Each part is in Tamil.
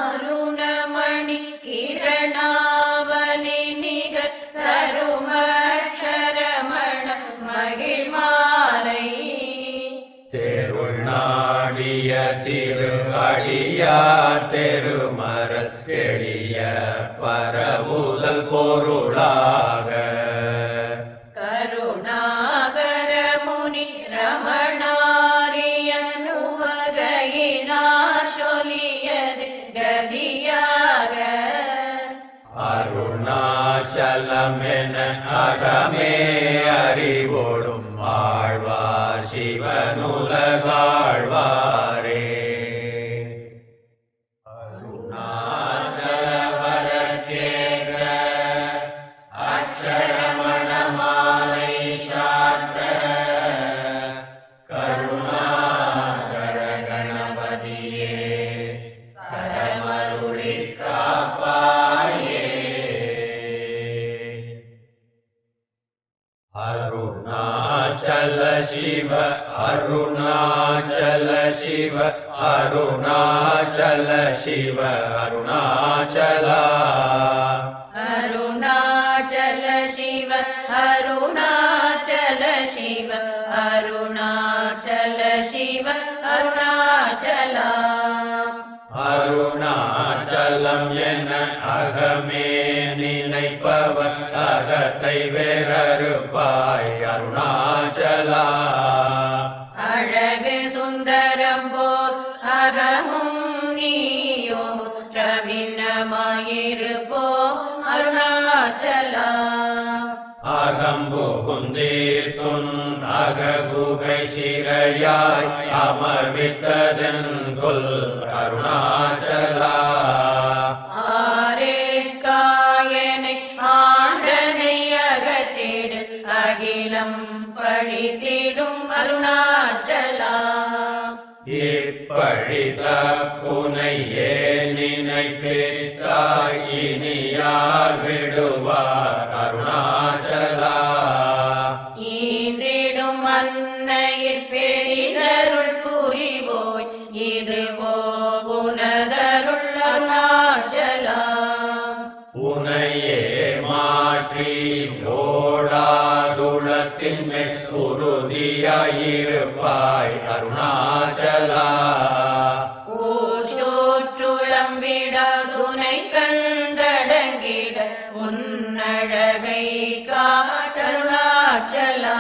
கருணாருணமணி கிரணாவலி நிகர் தருமக்ஷரமண மகிழ்மாலை தேருள் நாடிய திரு அடியா தெருமரல் எளிய பரவுதல் பொருளாக கருணாகர முனி ரமணாரியனுவகையினார் சொல்லியது கதியாக அருணாச்சலமென அகமே அறிவோடும் ஆழ்வார் சிவனுலகாழ்வாரே அருணாச்சலவரக்கேக அக்ஷரமணமாலை சாத்த கருணாகர கணபதியே கரமருளி காப்பாயே. அருணாச்சல சிவ அருணாச்சல சிவ அருணாச்சல சிவ அருணாச்சலா அருணாச்சல சிவ அருணாச்சல சிவ அருணாச்சல சிவ அருணாச்சலா அருணாச்சலம் என அகமே நினைப்பவர் அகத்தை வேறறுப்பாய் அருணாச்சலா அழகு சுந்தரம் போல் அகமும் நீயும் ரவினமாயிருப்போம் அருணாச்சலா அகம்புகுந்தீர்த்துன் அககுகை சிறையாய் அமர்வித்ததன் கொல் அருணாச்சலா ஆரே காயனை ஆண்டனை அகற்றிடு அகிலம் பழித்திடும் அருணாச்சலா இப்பழித புனை ஏன் நினைப்பித்தாய் இனியார் விடுவார் அருணாச்சலா ஈன்றிடும் அன்னையில் பெரிதருள் புரிவோய் இதுவோ புனதருள் அருணாச்சலா உனையே மாற்றி ஓடாதுளத்தின் மேல் உறுதியாயிருப்பாய் அருணாச்சலா ஊசோற்றுளம் விடாதுனை கண்டடங்கிட உன்னழகை காட்டருணாச்சலா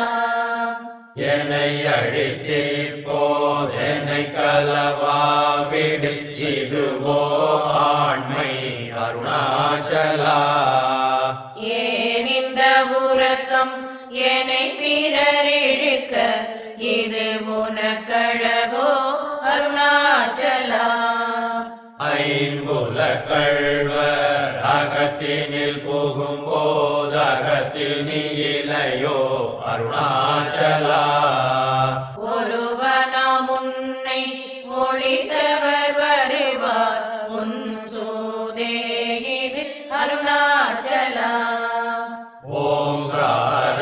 என்னை அழித்தில் போதென்னை கலவாவிடு இதுவோ ஆண்மை அருணாச்சலா ஏன் இந்த உறக்கம் என்னை பிறர் இழுக்க இது உனக்கழகோ அருணாச்சலா ஐம்புல கள்வர் அகத்தினில் புகும்போது அகத்தில் நீ இலையோ அருணாச்சலா ஒருவனாம் உன்னை ஒளித்தவர் வருவார் உன் சூதே இது அருணாச்சலா ஓங்கார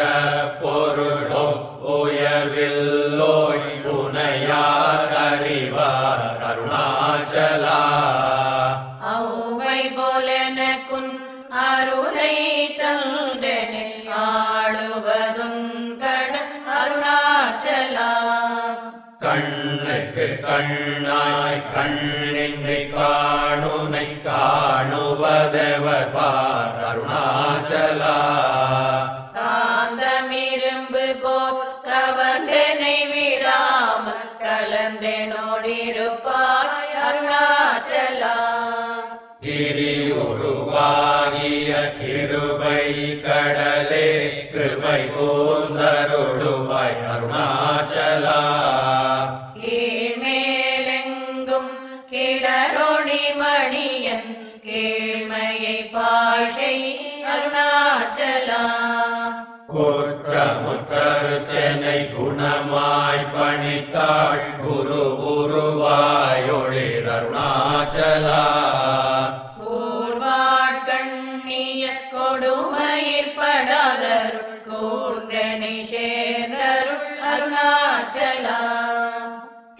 பொருளும் உயர்வில்லோய் புனையார் அறிவார் அருணாச்சலா ஔவை போலெனக்குன் அருளை தந்தனை ஆளுவதும் கடன் அருணாச்சலா கண்ணுக்கு கண்ணாய் கண்ணின்றி காணுனை காணுவதவர் பார் அருணாச்சலா காந்தமிரும்பு போல் கவர்ந்தனை விடாமல் கலந்தனோடிருப்பாய் அருணாச்சலா கிரி உருவாகிய கிருபை கடலே கிருபை கூர்ந்தருளுவாய் அருணாச்சலா கீழ்மேலெங்கும் கிடரொளி மணியன் கீழ்மையை பாஷை அருணாச்சலா குற்றமுற்றருத்தனை குணமாய் பணித்தாள் குரு உருவாயொளிர் அருணாச்சலா கூர்வாட்கண்ணிய கொடுமையில் படாதருள் கூர்ந்தனை சேர்ந்தருள் அருணாச்சலா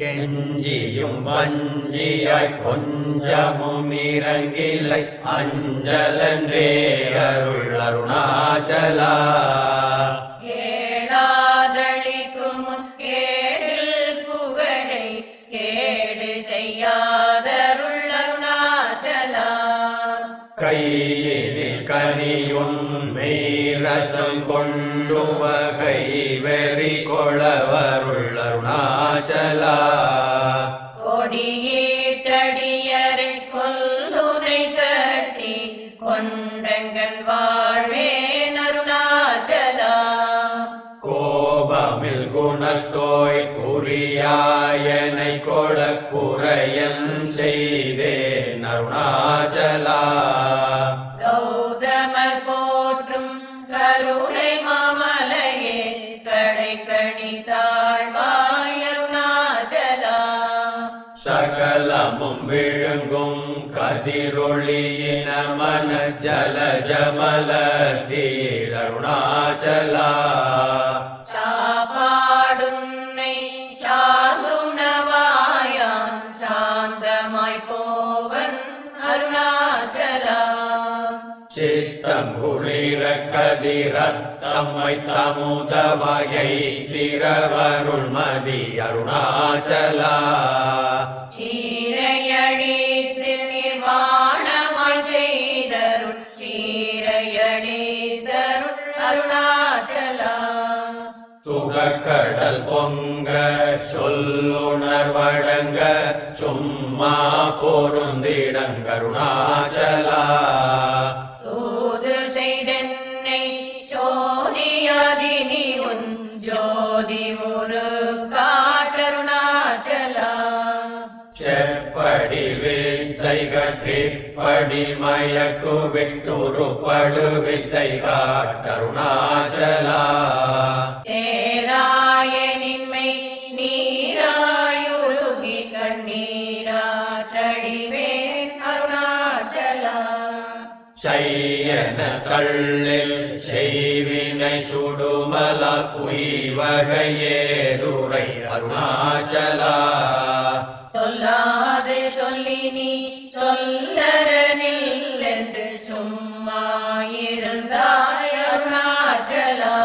கெஞ்சியும் வஞ்சியாய் கொஞ்சமும் இறங்கில்லை அஞ்சலன்றே அருள் அருணாச்சலா. கேளாதளிக்கும் கேடில் புகழை கேடு செய்யாதருள் அருணாச்சலா. கையினில் கனியுன் மெய்ரசம் கொண்டு வகை வெறி கொளவருள் அருணாச்சலா. கொடியேற்றடியரை கொல்லுரை கட்டி கொண்டங்கள் வாழ்வேன் அருணாச்சலா. கோபமில் குணத்தோய் குறியாயனை கொள குறையன் செய்தேன் அருணாச்சலா. கௌதமர் போற்றும் கருணை மாமலையே கடைக்கணி தாழ்வாய் அருணாச்சலா. சகலமும் விழுங்கும் கதிரொளியின மன ஜலஜமல அருணாச்சலா. சாப்பாடுன்னை சாந்துணவாயான் சாந்தமாய் போவன் அருணாச்சலா. சித்தம் குளிர கதிரத்தம்மை தமுதவகை திரவருள் மதி அருணாச்சலா. சீரையழித்து நிர்வாணமாய் செய்தருள் சீரையழித்தருள் அருணாச்சலா. சுகக்கடல் பொங்க சொல்லுணர்வடங்க சும்மா பொருந்திடங்கருணாச்சலா. தூது செய்தென்னை சோதியாதினி உன் ஜோதி ஒரு காட்டருணாச்சலா. செப்படி வித்தை கட்டிப்படி மயக்கு விட்டுருப்படு வித்தை காட்டருணாச்சலா. தேராயனின்மை நீராயுருகி கண்ணீராட்டடிவேன் அருணாச்சலா. செய்யன கள்ளில் செய்வினை சுடுமலால் உய்வகையேதுரை அருணாச்சலா. சொல்லாது சொல்லி நீ சொல்லரனில் என்று சும்மாயிருந்தாய் அருணாச்சலா.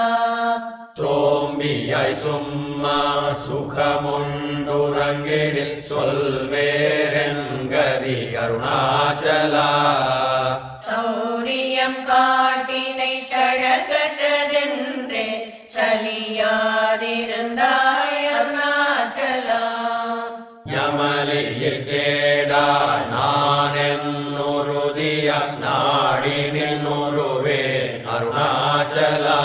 சோம்பியாய் சும்மா சுகமுண்டுறங்கிடில் சொல்வேரெங்கதி அருணாச்சலா. சௌரியம் காட்டினை சழக்கற்றதென்றே சலியாதிருந்தாய் அருணாச்சலா. யமலியில் கேடா நான் என்னுருதிய நாடி நின்னுருவேன் அருணாச்சலா.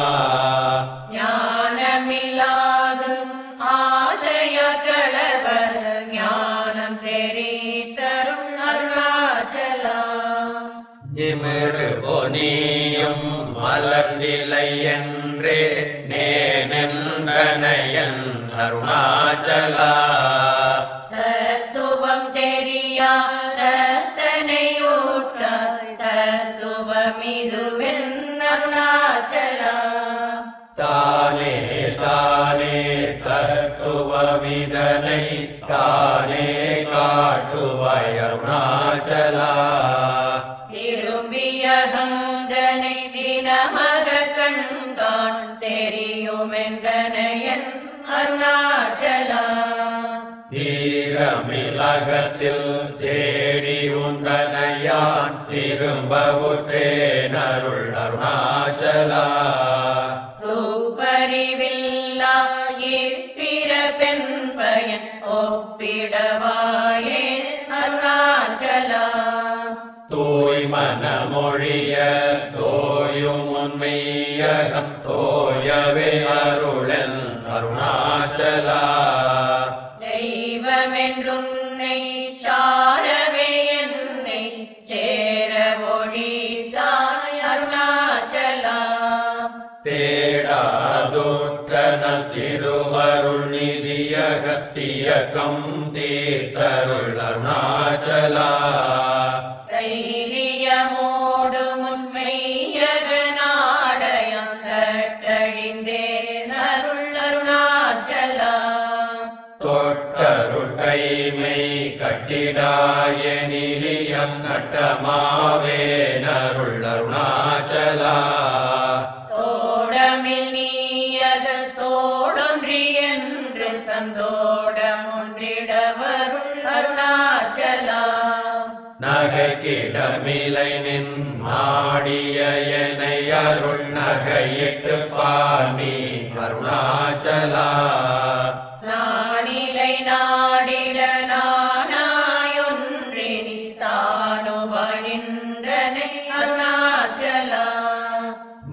ஞானமில்லாதும் ஆசையற்றளவர் ஞானம் தெரித்தருள் அருணாச்சலா. இமிரு பொனியும் மலர்நிலை என்றே நேனென்றனையன் அருணாச்சலா. தத்துவம் தெரியாதனையூற்றாய் தத்துவமிதுவென் அருணாச்சலா. தானே தானே தத்துவமிதனை தானே காட்டுவாய் அருணாச்சலா. திரும்பிய கந்தனை தினமக கண்கான் தெரியுமென்றனையன் அருணாச்சலா. தீரமிலகத்தில் தேடி உன்றனையான் திரும்பவுற்றேன் அருள் அருணாச்சலா. தூப்பறிவில்லா இப்பிற பெண் பயன் ஒப்பிடவாயே அருணாச்சலா. தூய் மனமொழிய தோயும் உண்மையகம் தோயவே அருளன் அருணாச்சலா. தெய்வமென்றுன்னை சாரவே என்னை சேர ஒழித்தாய் அருணாச்சலா. தேடாதுற்றனல் திருவருள் நிதியகத்தியக்கம் தீர்த்தருள் அருணாச்சலா. தைரியமோடு முன்மையக நாடயம் தட்டழிந்தேன் அருள் அருணாச்சலா. தொட்டருள் கைமை நீடாயனிலியம் நட்டமாவேனருள் அருணாச்சலா தோடமில் நீயகல் தோடொன்றி என்று சந்தோடமொன்றிடவருள் அருணாச்சலா நகைக்கிடமிலை நின் நாடிய என்னை அருள் நகையிட்டு பாணி அருணாச்சலா நானிலை நாடிட நானாயொன்றினி தானுபனின்றனை அருணாச்சலா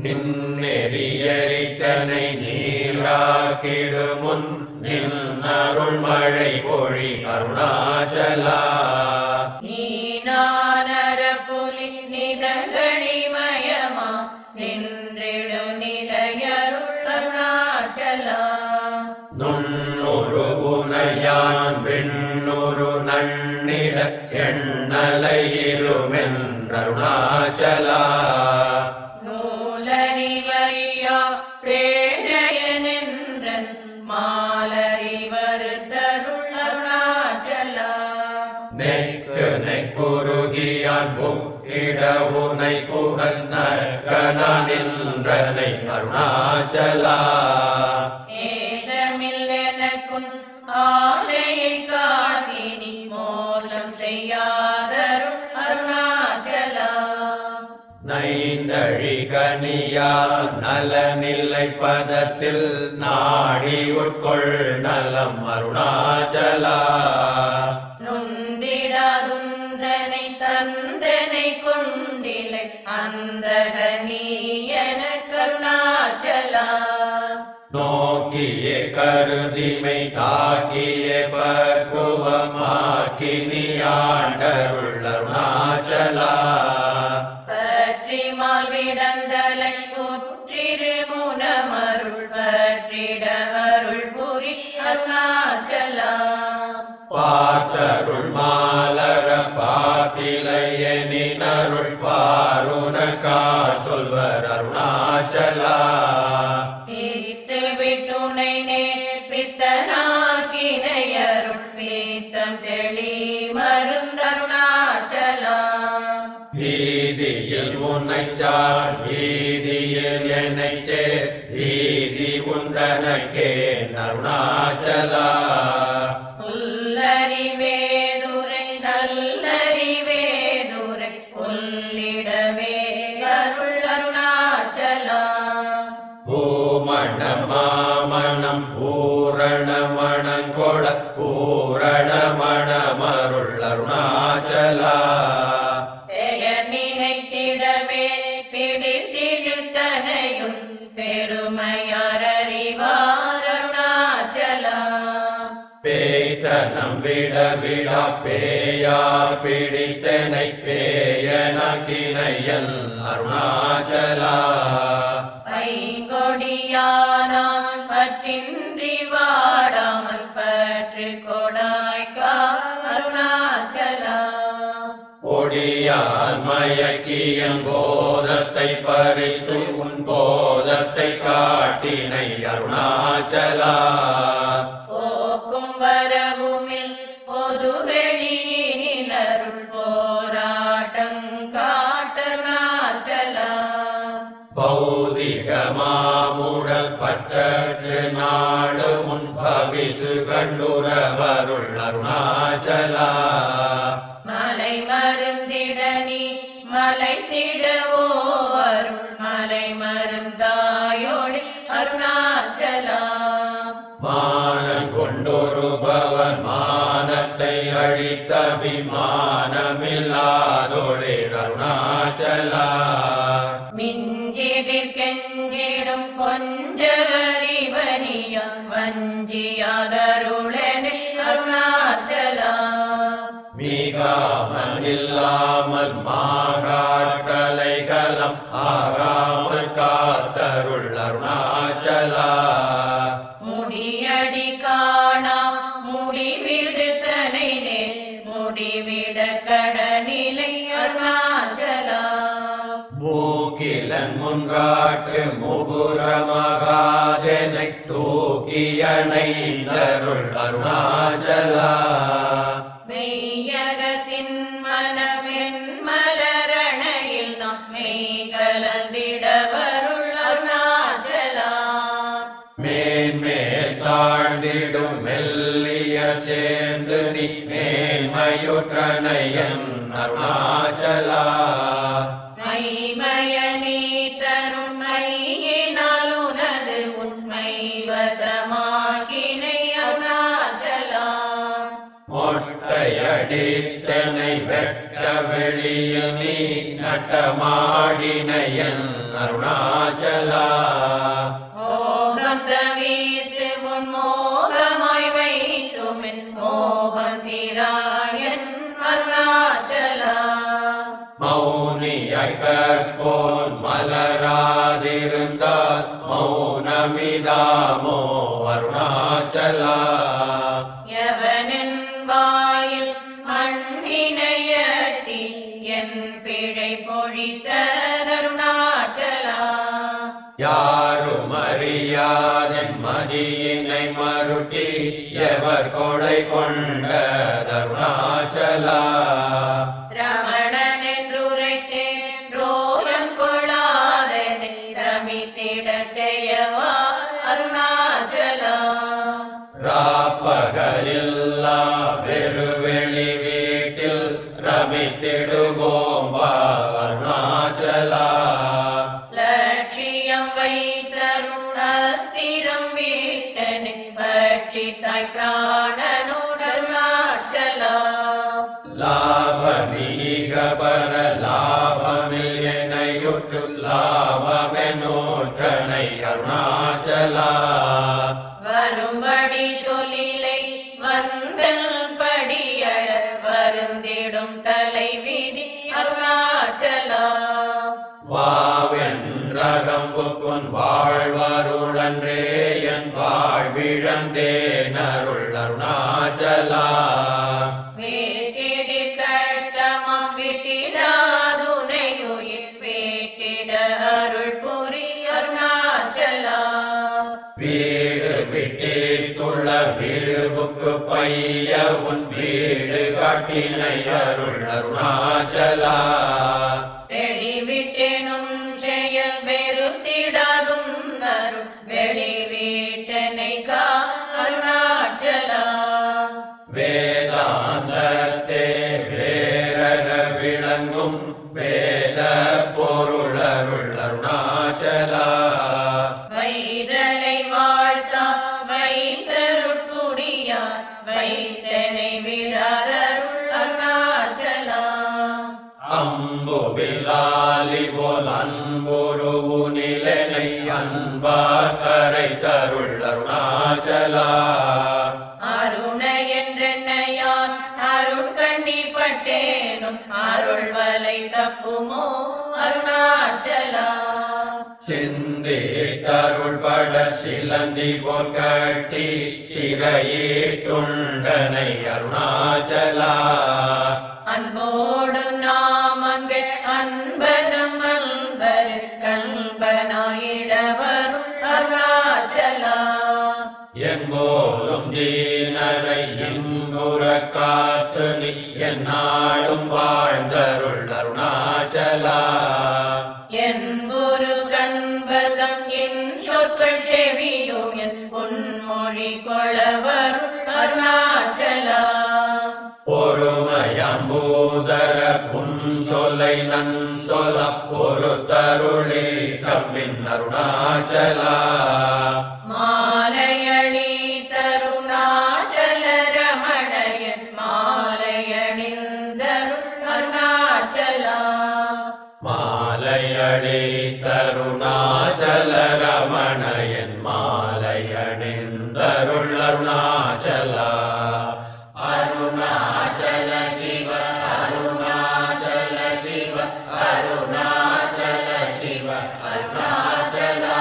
நின்னெறியரித்தனை நீராக்கிடுமுன் நின் அருள் மழை பொழி அருணாச்சலா நீனானர புலி நிதகளிமயமா நின்றிடு நிலையருள் அருணாச்சலா நுண்ணுரு புனையான் விண்ணுரு நன்னிட எண்ணலை இருமென்றருணாச்சலா நூலறிவறியா பேரையனென்றன் மாலறிவருத்தருள் அருணாச்சலா நெக்கு நெக்குருகியான் புக்கிடவுனை புகழ்நற்கன நின்றனை அருணாச்சலா நேசமில் எனக்குன் ஆசையை காட்டினி மோசம் செய்யாதருள் அருணாச்சலா நைந்தழி கனியால் நலனில்லை பதத்தில் நாடி உட்கொள் நலம் அருணாச்சலா நுந்திடாதுந்தனை தந்தனை கொண்டிலை அந்தக நீ என கருணாச்சலா நோக்கிய கருதிமை தாக்கிய பக்குவமாக்கினி ஆண்டருள் அருணாச்சலா பற்றி மால்விடந்தலை புற்றிரு முனமருள் பற்றிட அருள் புரி அருணாச்சலா பார்த்தருள் மாலர பார்த்திலையனின் அருள் பாருனக்கா சொல்வர் அருணாச்சலா பிரித்து விட்டுனை நேர்பித்தனாக்கினையருள் பீத்தம் தெளி மருந்தருணாச்சலா வீதியில் உன்னைச்சார் வீதியில் என்னைச் சேர் வீதி உந்தனக்கே அருணாச்சலா புல்லறிவேதுரை நல்லறிவேதுரை புல்லிடவே அருள் அருணாச்சலா பூமண மாமணம் பூரணமணங்கொள பூரணமணமருள் அருணாச்சலா பெயர் நினைத்திடவே பிடித்திழுத்தனையும் பெருமையாரறிவார் அருணாச்சலா பேய்த்தனம் விட விடா பேயார் பிடித்தனை பேயனக்கினையன் அருணாச்சலா ஐங்கொடியானான் பற்றின்றி வாடாமல் பற்று கொடாய்க்கா அருணாச்சலா ஒடியார் மயக்கியன் போதத்தை பறித்து உன் போதத்தை காட்டினை அருணாச்சலா போக்கும் வரவுமில் பொது வெளியினில் அருள் போராட்டம் காட்டருணாச்சலா பௌதிக மாமுடல் பற்றற்று நாடு முன் பவிசு கண்டுரவருள் அருணாச்சலா மலை மருந்திட நீ மலை திடவோ அருள் மலை மருந்தாயோடி அருணாச்சலா மானம் கொண்டொருபவன் மானத்தை அழித்த அபிமானமில்லாதொழிர் அருணாச்சலா மிஞ்சிடிற் கெஞ்சிடும் கொஞ்சரறிவனியம் வஞ்சியாதருளனே அருணாச்சலா மீகாமல் இல்லாமல் மாகாற்றலை கலம் ஆகாமல் காத்தருள் அருணாச்சலா முடியடி காணா முடிவிடுத்தனை நேர் முடிவிட கடனிலை அருணாச்சலா மூக்கிலன் முன்காட்டு முகுரமகாதனை தூக்கியணைந்தருள் அருணாச்சலா மெய்யக மேகத்தின் மனமென் மலரணையில் நாம் மெய் கலந்திட வருள் அருணாச்சலா. மேன்மேல் தாழ்ந்திடும் மெல்லிய சேர்ந்து நீ மேன்மையுற்றனையன் அருணாச்சலா. மைமய நீ தருண்மையினால் உனது உண்மை வசமாகினை அருணாச்சலா. மொட்டையடித்தனை வெட்ட வெளியில் நீ நட்டமாடினையன் அருணாச்சலா. மோகம் தவிர்த்து உன் மோகமாய் வைத்துமென் மோகந்திராயன் அருணாச்சலா. மௌனியாய் கற்போல் மலராதிருந்தால் மௌனமிதாமோ அருணாச்சலா. எவனின் வாயில் மண்ணினையட்டி என் பிழை பொழித்த அருணாச்சலா. யாரும் அறியாதென் மதியினை மருட்டி எவர் கொலை கொண்ட அருணாச்சலா. ரமணன் என்றுரைத்தேன் ரோஷம் கொள்ளாதனை ரமித்திடச் செய்யவா அருணாச்சலா. ராப்பகலில்லா பெருவெளி வீட்டில் ரமித்திடுவோம் வா அருணாச்சலா. லட்சியம் வைத்தருணஸ்திரம் வீட்டனை பட்சித்தாய் பிராணனோடு அருணாச்சலா. லாபமீக பர லாபமில் எனையுற்று லாபமெனோற்றனை அருணாச்சலா. வரும்படி சொல்லிலை வந்தல் படியழ வருந்திடும் தலைவிதி அருணாச்சலா. வாவென்றகம்புக்குன் வாழ்வருளன்றே என் வாழ்விழந்தேன் அருள் அருணாச்சலா. வேட்டிடு கஷ்டமாம் விட்டிடாதுனையுயிர் வேட்டிட அருள் புரி அருணாச்சலா. வீடு விட்டேத்துள்ள வீடுபுக்கு பைய உன் வீடு காட்டினை அருள் அருணாச்சலா. வெளிவிட்டேனும் செயல் வெறுத்திடாதும் அருள் வெளிவிட்டனை கா அருணாச்சலா. வேதாந்தத்தே வேரற விளங்கும் வேத பொருளருள் அருணாச்சலா. வைதலை வாழ்த்தா வைத்தருட்குடியார் வைத்தனை விடாதருள் அருணாச்சலா. அம்புவிலாலி போல் அன்புருவு நிலனை அன்பார் கரை தருள் அருணாச்சலா. அருண என்றென்னையான் அருட்கண்ணி பட்டேனும் அருள் வலை தப்புமோ அருணாச்சலா. சிந்தி தருள் பட சிலந்தி போல் கட்டி சிறையீட்டுண்டனை அருணாச்சலா. அன்போடு நாமங்க அன்பரம் அன்பரு கண்பனாயிடவருள் அருணாச்சலா. என்போதும் தீனரை இன்புற காத்து நீ எந்நாளும் வாழ்ந்தருள் அருணாச்சலா. என்பொரு கண்பதம் என் சொற்கள் செவியும் என் பொன்மொழி கொளவருள் அருணாச்சலா. பொறுமையம்பூதர புன் சொல்லை நன் சொல்ல பொறுத்தருளி கம்மின் அருணாச்சலா. மாலையணி தருணாச்சல ரமணயன் மாலையணிந்தருள் அருணாச்சலா. மாலையடி கருணாச்சல ரமணயன் மாலையணிந்தருள் அருணாச்சலா. அருணாச்சல சிவ அருணாச்சல சிவ அருணாச்சல சிவ அருணாச்சலா.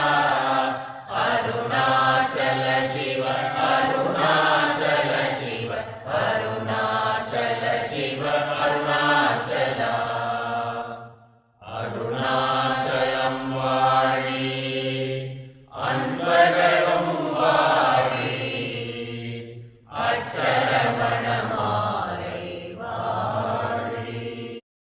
அருணாச்சல சிவ அருணாச்சல சிவ அருணாச்சல சிவ